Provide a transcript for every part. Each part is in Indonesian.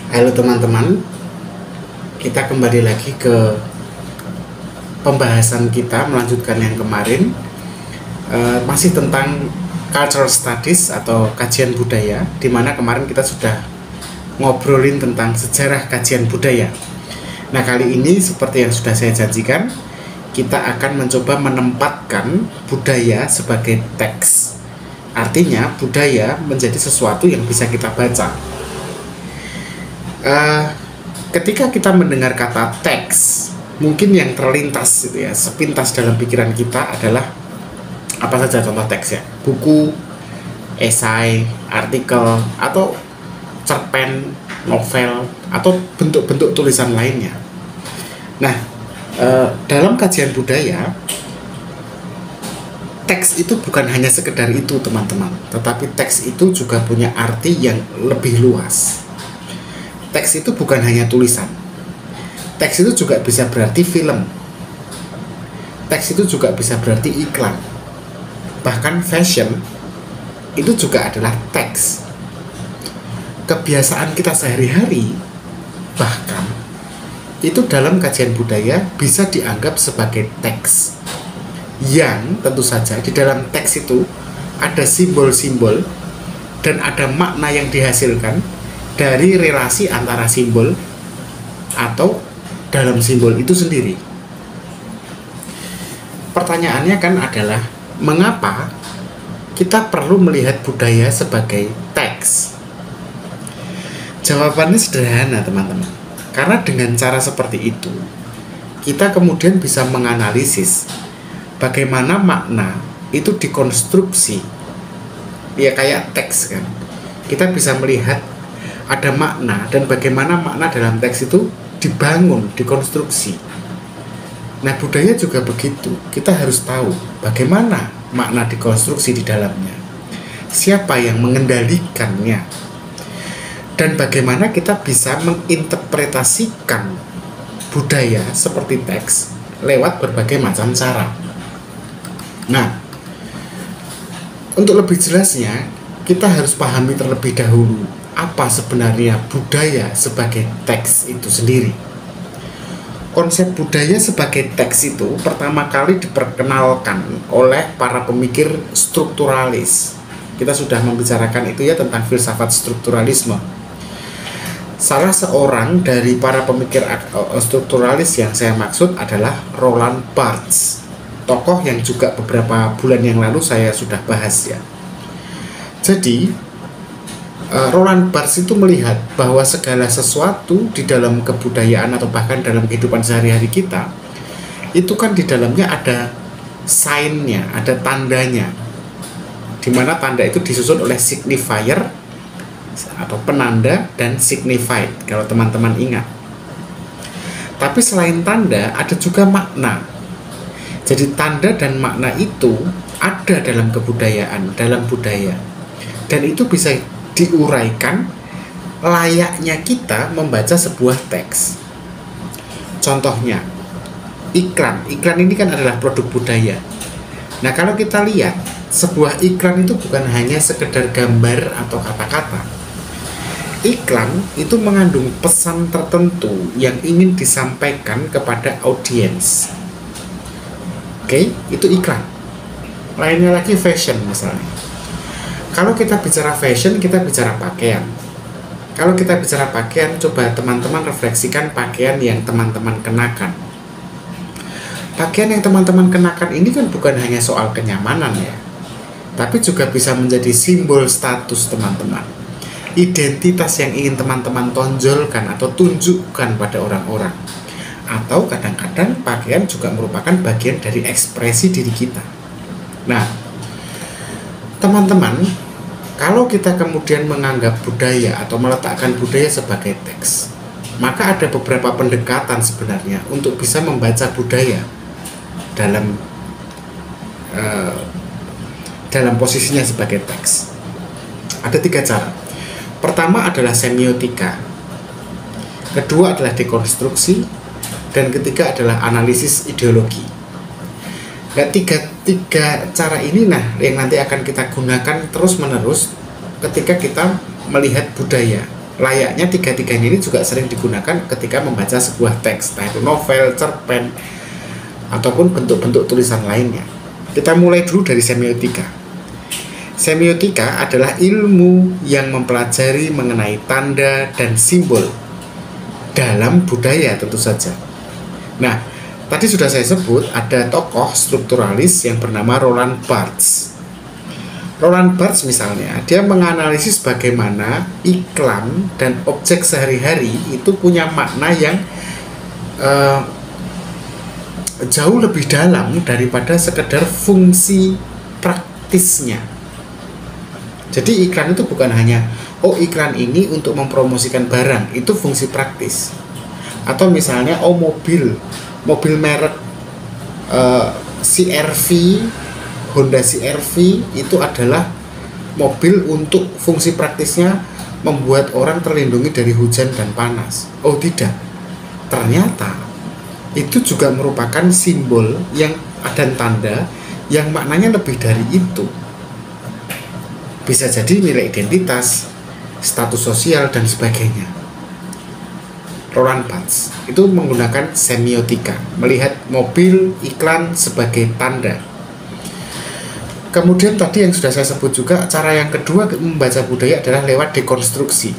Halo teman-teman, kita kembali lagi ke pembahasan kita melanjutkan yang kemarin, masih tentang cultural studies atau kajian budaya, dimana kemarin kita sudah ngobrolin tentang sejarah kajian budaya. Nah, kali ini seperti yang sudah saya janjikan, kita akan mencoba menempatkan budaya sebagai teks. Artinya budaya menjadi sesuatu yang bisa kita baca. Ketika kita mendengar kata teks, mungkin yang terlintas gitu ya, sepintas dalam pikiran kita adalah apa saja contoh teksnya: buku, esai, artikel, atau cerpen, novel, atau bentuk-bentuk tulisan lainnya. Nah, dalam kajian budaya, teks itu bukan hanya sekedar itu teman-teman, tetapi teks itu juga punya arti yang lebih luas. Teks itu bukan hanya tulisan. Teks itu juga bisa berarti film. Teks itu juga bisa berarti iklan. Bahkan fashion itu juga adalah teks. Kebiasaan kita sehari-hari bahkan itu dalam kajian budaya bisa dianggap sebagai teks. Yang tentu saja di dalam teks itu ada simbol-simbol dan ada makna yang dihasilkan dari relasi antara simbol atau dalam simbol itu sendiri. Pertanyaannya kan adalah, mengapa kita perlu melihat budaya sebagai teks? Jawabannya sederhana teman-teman. Karena dengan cara seperti itu, kita kemudian bisa menganalisis bagaimana makna itu dikonstruksi. Ya kayak teks kan. Kita bisa melihat ada makna dan bagaimana makna dalam teks itu dibangun, dikonstruksi. Nah, budaya juga begitu. Kita harus tahu bagaimana makna dikonstruksi di dalamnya, siapa yang mengendalikannya, dan bagaimana kita bisa menginterpretasikan budaya seperti teks lewat berbagai macam cara. Nah, untuk lebih jelasnya, kita harus pahami terlebih dahulu apa sebenarnya budaya sebagai teks itu sendiri. Konsep budaya sebagai teks itu pertama kali diperkenalkan oleh para pemikir strukturalis. Kita sudah membicarakan itu ya, tentang filsafat strukturalisme. Salah seorang dari para pemikir strukturalis yang saya maksud adalah Roland Barthes, tokoh yang juga beberapa bulan yang lalu saya sudah bahas ya. Jadi Roland Barthes itu melihat bahwa segala sesuatu di dalam kebudayaan atau bahkan dalam kehidupan sehari-hari kita itu kan di dalamnya ada sign-nya, ada tandanya, di mana tanda itu disusun oleh signifier atau penanda dan signified kalau teman-teman ingat. Tapi selain tanda ada juga makna. Jadi tanda dan makna itu ada dalam kebudayaan, dalam budaya, dan itu bisa diuraikan layaknya kita membaca sebuah teks. Contohnya, iklan. Iklan ini kan adalah produk budaya. Nah, kalau kita lihat, sebuah iklan itu bukan hanya sekedar gambar atau kata-kata. Iklan itu mengandung pesan tertentu yang ingin disampaikan kepada audiens. Oke, itu iklan. Lainnya lagi fashion misalnya. Kalau kita bicara fashion, kita bicara pakaian. Kalau kita bicara pakaian, coba teman-teman refleksikan pakaian yang teman-teman kenakan. Pakaian yang teman-teman kenakan ini kan bukan hanya soal kenyamanan ya, tapi juga bisa menjadi simbol status teman-teman, identitas yang ingin teman-teman tonjolkan atau tunjukkan pada orang-orang. Atau kadang-kadang pakaian juga merupakan bagian dari ekspresi diri kita. Nah, teman-teman, kalau kita kemudian menganggap budaya atau meletakkan budaya sebagai teks, maka ada beberapa pendekatan sebenarnya untuk bisa membaca budaya dalam posisinya sebagai teks. Ada 3 cara. Pertama adalah semiotika, kedua adalah dekonstruksi, dan ketiga adalah analisis ideologi. Nah, tiga cara ini yang nanti akan kita gunakan terus-menerus ketika kita melihat budaya. layaknya tiga-tiganya ini juga sering digunakan ketika membaca sebuah teks, entah itu novel, cerpen, ataupun bentuk-bentuk tulisan lainnya. Kita mulai dulu dari semiotika. Semiotika adalah ilmu yang mempelajari mengenai tanda dan simbol dalam budaya tentu saja. Nah, tadi sudah saya sebut ada tokoh strukturalis yang bernama Roland Barthes. Roland Barthes misalnya, dia menganalisis bagaimana iklan dan objek sehari-hari itu punya makna yang jauh lebih dalam daripada sekedar fungsi praktisnya. Jadi iklan itu bukan hanya, oh iklan ini untuk mempromosikan barang, itu fungsi praktis. Atau misalnya, oh mobil merek CR-V, Honda CR-V itu adalah mobil untuk fungsi praktisnya membuat orang terlindungi dari hujan dan panas. Oh tidak, ternyata itu juga merupakan simbol yang dan tanda yang maknanya lebih dari itu. Bisa jadi nilai identitas, status sosial, dan sebagainya. Roland Barthes itu menggunakan semiotika, melihat mobil iklan sebagai tanda. Kemudian tadi yang sudah saya sebut juga, cara yang kedua membaca budaya adalah lewat dekonstruksi.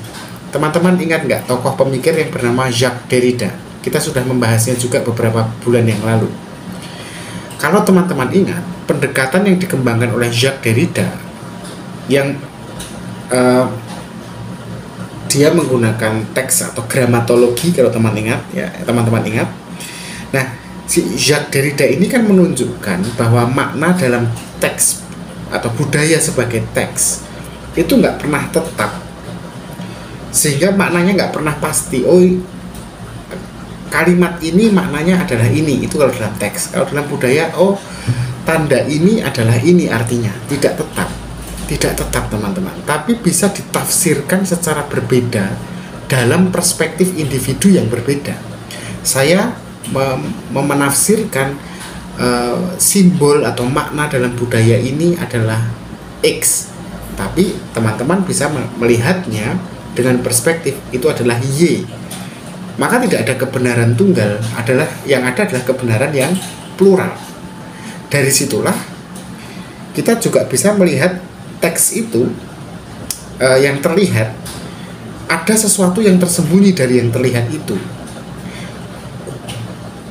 Teman-teman ingat nggak tokoh pemikir yang bernama Jacques Derrida? Kita sudah membahasnya juga beberapa bulan yang lalu. Kalau teman-teman ingat, pendekatan yang dikembangkan oleh Jacques Derrida yang dia menggunakan teks atau gramatologi, kalau teman-teman ingat. Nah, si Jacques Derrida ini kan menunjukkan bahwa makna dalam teks atau budaya sebagai teks itu nggak pernah tetap, sehingga maknanya nggak pernah pasti. Oh, kalimat ini maknanya adalah ini, itu kalau dalam teks. Kalau dalam budaya, oh tanda ini adalah ini artinya. Tidak tetap teman-teman, tapi bisa ditafsirkan secara berbeda dalam perspektif individu yang berbeda. Saya menafsirkan simbol atau makna dalam budaya ini adalah X, tapi teman-teman bisa melihatnya dengan perspektif itu adalah Y. Maka tidak ada kebenaran tunggal, yang ada adalah kebenaran yang plural. Dari situlah kita juga bisa melihat teks itu yang terlihat, ada sesuatu yang tersembunyi dari yang terlihat itu.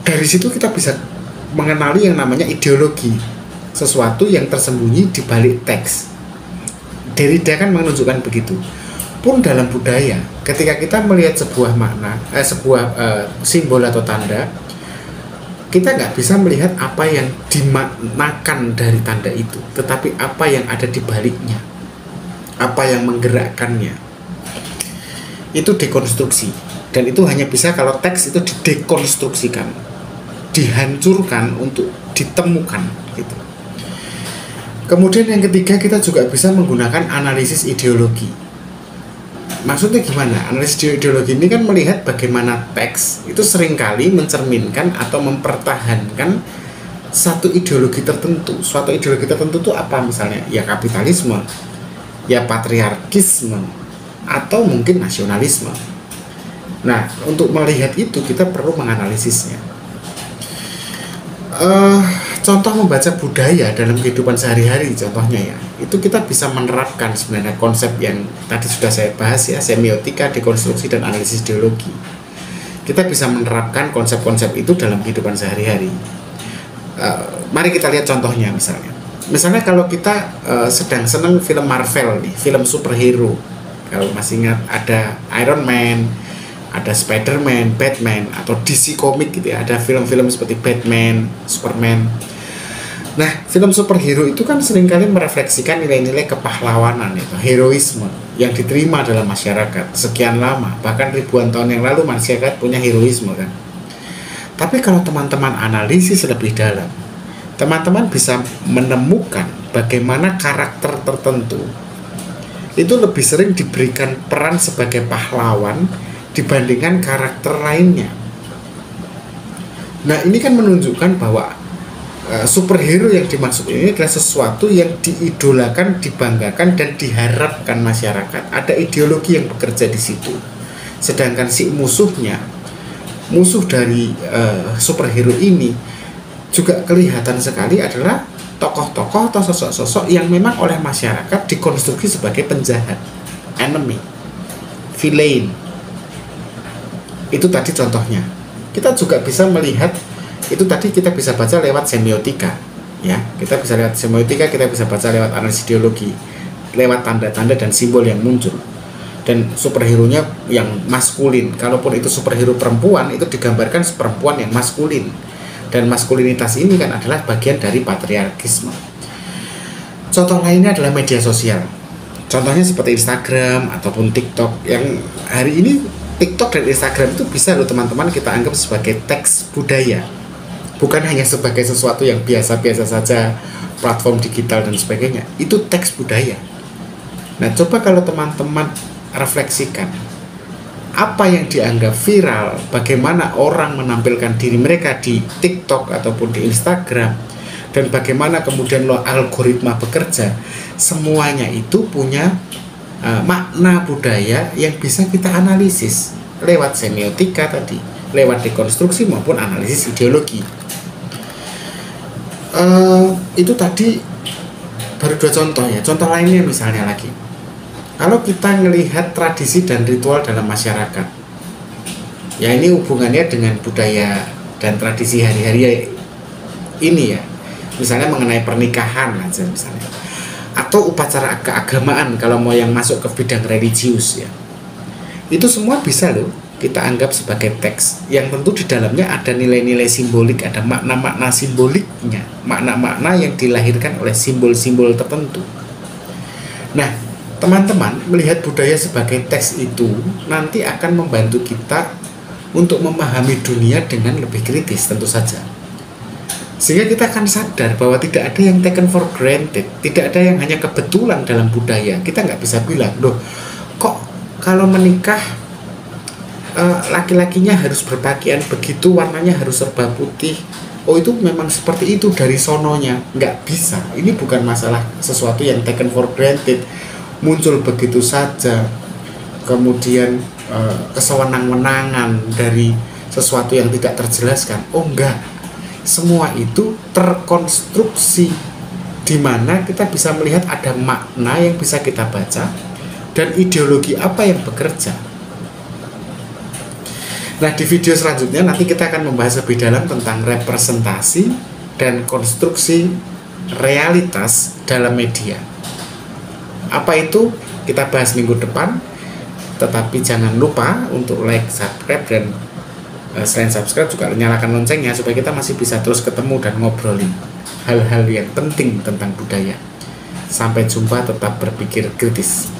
Dari situ kita bisa mengenali yang namanya ideologi, sesuatu yang tersembunyi di balik teks. Derrida kan menunjukkan begitu. Pun dalam budaya, ketika kita melihat sebuah makna, simbol atau tanda, kita nggak bisa melihat apa yang dimaknakan dari tanda itu, tetapi apa yang ada di baliknya, apa yang menggerakkannya. Itu dekonstruksi, dan itu hanya bisa kalau teks itu didekonstruksikan, dihancurkan untuk ditemukan gitu. Kemudian yang ketiga, kita juga bisa menggunakan analisis ideologi. Maksudnya gimana? Analisis ideologi ini kan melihat bagaimana teks itu seringkali mencerminkan atau mempertahankan satu ideologi tertentu. Suatu ideologi tertentu itu apa misalnya? Ya kapitalisme, ya patriarkisme, atau mungkin nasionalisme. Nah, untuk melihat itu kita perlu menganalisisnya. Contoh membaca budaya dalam kehidupan sehari-hari, contohnya ya, itu kita bisa menerapkan sebenarnya konsep yang tadi sudah saya bahas ya, semiotika, dekonstruksi, dan analisis ideologi. Kita bisa menerapkan konsep-konsep itu dalam kehidupan sehari-hari. Mari kita lihat contohnya misalnya. Misalnya kalau kita sedang senang film Marvel nih, film superhero. Kalau masih ingat ada Iron Man, ada Spider-Man, Batman, atau DC Comic gitu ya, ada film-film seperti Batman, Superman. Nah, film superhero itu kan seringkali merefleksikan nilai-nilai kepahlawanan, itu heroisme yang diterima dalam masyarakat sekian lama, bahkan ribuan tahun yang lalu masyarakat punya heroisme kan. Tapi kalau teman-teman analisis lebih dalam, teman-teman bisa menemukan bagaimana karakter tertentu itu lebih sering diberikan peran sebagai pahlawan dibandingkan karakter lainnya. Nah, ini kan menunjukkan bahwa superhero yang dimaksud ini adalah sesuatu yang diidolakan, dibanggakan, dan diharapkan masyarakat. Ada ideologi yang bekerja di situ. Sedangkan si musuh dari superhero ini juga kelihatan sekali adalah tokoh-tokoh atau sosok-sosok yang memang oleh masyarakat dikonstruksi sebagai penjahat, enemy, villain. Itu tadi contohnya. Kita juga bisa melihat itu tadi, kita bisa baca lewat semiotika, ya. Kita bisa lewat semiotika, kita bisa baca lewat analisis ideologi, lewat tanda-tanda dan simbol yang muncul. Dan superhero-nya yang maskulin, kalaupun itu superhero perempuan, itu digambarkan perempuan yang maskulin. Dan maskulinitas ini kan adalah bagian dari patriarkisme. Contoh lainnya adalah media sosial. Contohnya seperti Instagram ataupun TikTok. Yang hari ini TikTok dan Instagram itu bisa loh teman-teman kita anggap sebagai teks budaya. Bukan hanya sebagai sesuatu yang biasa-biasa saja, platform digital dan sebagainya. Itu teks budaya. Nah, coba kalau teman-teman refleksikan, apa yang dianggap viral, bagaimana orang menampilkan diri mereka di TikTok ataupun di Instagram, dan bagaimana kemudian algoritma bekerja, semuanya itu punya makna budaya yang bisa kita analisis lewat semiotika tadi, lewat dekonstruksi maupun analisis ideologi. Itu tadi baru 2 contoh ya. Contoh lainnya misalnya lagi, kalau kita melihat tradisi dan ritual dalam masyarakat, ya ini hubungannya dengan budaya dan tradisi hari-hari ini ya. Misalnya mengenai pernikahan aja misalnya, atau upacara keagamaan kalau mau yang masuk ke bidang religius ya. Itu semua bisa loh kita anggap sebagai teks yang tentu di dalamnya ada nilai-nilai simbolik, ada makna-makna simboliknya, makna-makna yang dilahirkan oleh simbol-simbol tertentu. Nah, teman-teman melihat budaya sebagai teks itu nanti akan membantu kita untuk memahami dunia dengan lebih kritis tentu saja. Sehingga kita akan sadar bahwa tidak ada yang taken for granted, tidak ada yang hanya kebetulan dalam budaya. Kita nggak bisa bilang, loh kok kalau menikah laki-lakinya harus berpakaian begitu, warnanya harus serba putih, oh itu memang seperti itu dari sononya. Nggak bisa, ini bukan masalah sesuatu yang taken for granted, muncul begitu saja, kemudian kesewenang-wenangan dari sesuatu yang tidak terjelaskan. Oh enggak, semua itu terkonstruksi, di mana kita bisa melihat ada makna yang bisa kita baca dan ideologi apa yang bekerja. Nah, di video selanjutnya nanti kita akan membahas lebih dalam tentang representasi dan konstruksi realitas dalam media. Apa itu? Kita bahas minggu depan. Tetapi jangan lupa untuk like, subscribe, dan selain subscribe juga nyalakan loncengnya supaya kita masih bisa terus ketemu dan ngobrolin hal-hal yang penting tentang budaya. Sampai jumpa, tetap berpikir kritis.